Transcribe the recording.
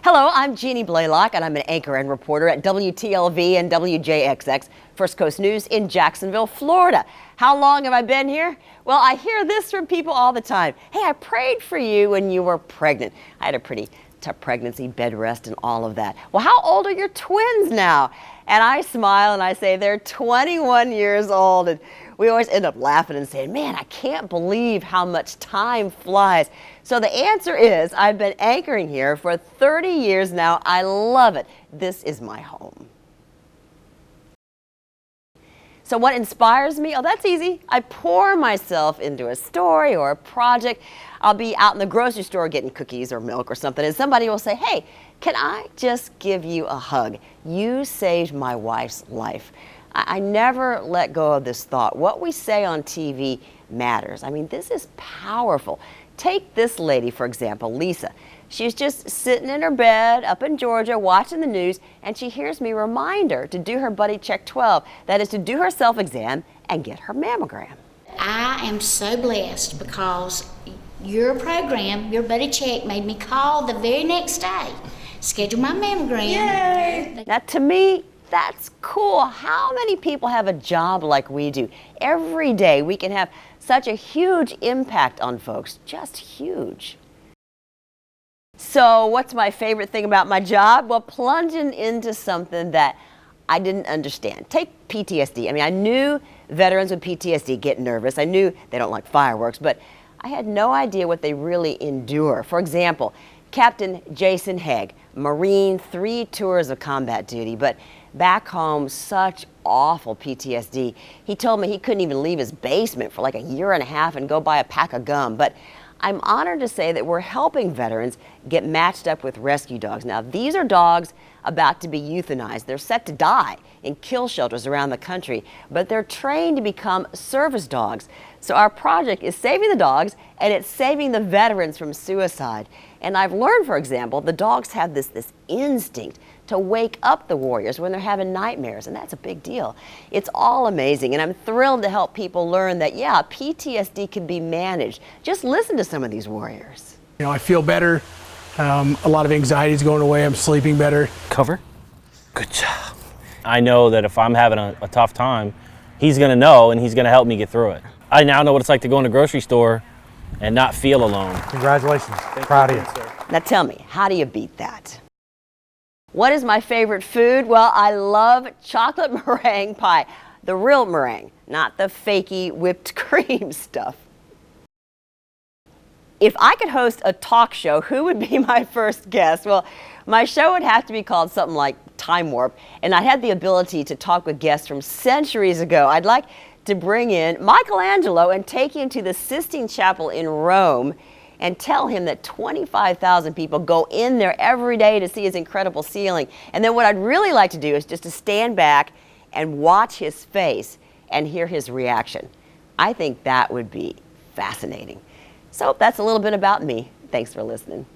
Hello, I'm Jeannie Blaylock, and I'm an anchor and reporter at WTLV and WJXX, First Coast News in Jacksonville, Florida. How long have I been here? Well, I hear this from people all the time. Hey, I prayed for you when you were pregnant. I had a pretty tough pregnancy, bed rest, and all of that. Well, how old are your twins now? And I smile and I say they're 21 years old. And we always end up laughing and saying, man, I can't believe how much time flies. So the answer is I've been anchoring here for 30 years now. I love it. This is my home. So what inspires me? Oh, that's easy. I pour myself into a story or a project. I'll be out in the grocery store getting cookies or milk or something, and somebody will say, hey, can I just give you a hug? You saved my wife's life. I never let go of this thought. What we say on TV matters. I mean, this is powerful. Take this lady, for example, Lisa. She's just sitting in her bed up in Georgia watching the news, and she hears me remind her to do her Buddy Check 12. That is to do her self-exam and get her mammogram. I am so blessed because your program, your Buddy Check, made me call the very next day, schedule my mammogram. Yay! Now, to me, that's cool. How many people have a job like we do? Every day we can have such a huge impact on folks, just huge. So what's my favorite thing about my job? Well, plunging into something that I didn't understand. Take PTSD. I mean, I knew veterans with PTSD get nervous. I knew they don't like fireworks, but I had no idea what they really endure. For example, Captain Jason Hegg, Marine, 3 tours of combat duty, but back home, such awful PTSD. He told me he couldn't even leave his basement for like a year and a half and go buy a pack of gum. But I'm honored to say that we're helping veterans get matched up with rescue dogs. Now, these are dogs about to be euthanized. They're set to die in kill shelters around the country, but they're trained to become service dogs. So our project is saving the dogs, and it's saving the veterans from suicide. And I've learned, for example, the dogs have this instinct to wake up the warriors when they're having nightmares, and that's a big deal. It's all amazing, and I'm thrilled to help people learn that, yeah, PTSD can be managed. Just listen to some of these warriors. You know, I feel better. A lot of anxiety is going away. I'm sleeping better. Cover? Good job. I know that if I'm having a tough time, he's gonna know and he's gonna help me get through it. I now know what it's like to go in a grocery store and not feel alone. Congratulations. Proud of you. Now tell me, how do you beat that? What is my favorite food? Well, I love chocolate meringue pie. The real meringue, not the fakey whipped cream stuff. If I could host a talk show, who would be my first guest? Well, my show would have to be called something like Time Warp, and I had the ability to talk with guests from centuries ago. I'd like to bring in Michelangelo and take him to the Sistine Chapel in Rome and tell him that 25,000 people go in there every day to see his incredible ceiling. And then what I'd really like to do is just to stand back and watch his face and hear his reaction. I think that would be fascinating. So that's a little bit about me. Thanks for listening.